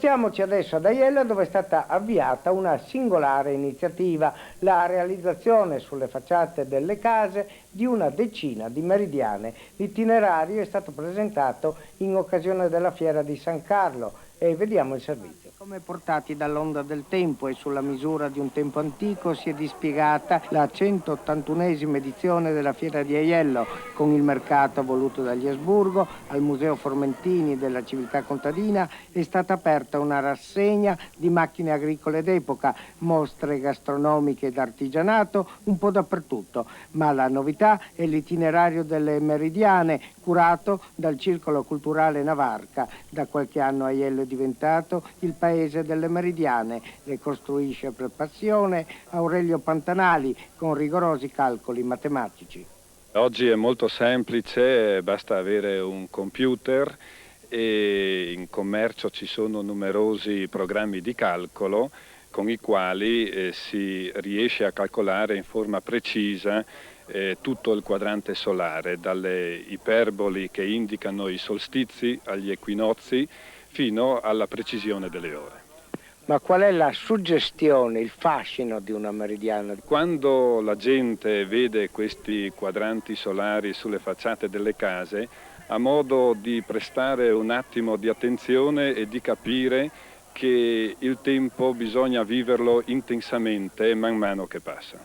Spostiamoci adesso ad Aiello, dove è stata avviata una singolare iniziativa, la realizzazione sulle facciate delle case di una decina di meridiane. L'itinerario è stato presentato in occasione della fiera di San Carlo e vediamo il servizio. Come portati dall'onda del tempo e sulla misura di un tempo antico si è dispiegata la 181esima edizione della fiera di Aiello, con il mercato voluto dagli Asburgo. Al Museo Formentini della Civiltà Contadina è stata aperta una rassegna di macchine agricole d'epoca, mostre gastronomiche ed artigianato un po' dappertutto, ma la novità è l'itinerario delle meridiane curato dal Circolo Culturale Navarca. Da qualche anno Aiello è diventato il paese delle meridiane, le costruisce per passione Aurelio Pantanali con rigorosi calcoli matematici. Oggi è molto semplice, basta avere un computer e in commercio ci sono numerosi programmi di calcolo con i quali si riesce a calcolare in forma precisa tutto il quadrante solare, dalle iperboli che indicano i solstizi agli equinozi fino alla precisione delle ore. Ma qual è la suggestione, il fascino di una meridiana? Quando la gente vede questi quadranti solari sulle facciate delle case, ha modo di prestare un attimo di attenzione e di capire che il tempo bisogna viverlo intensamente man mano che passa.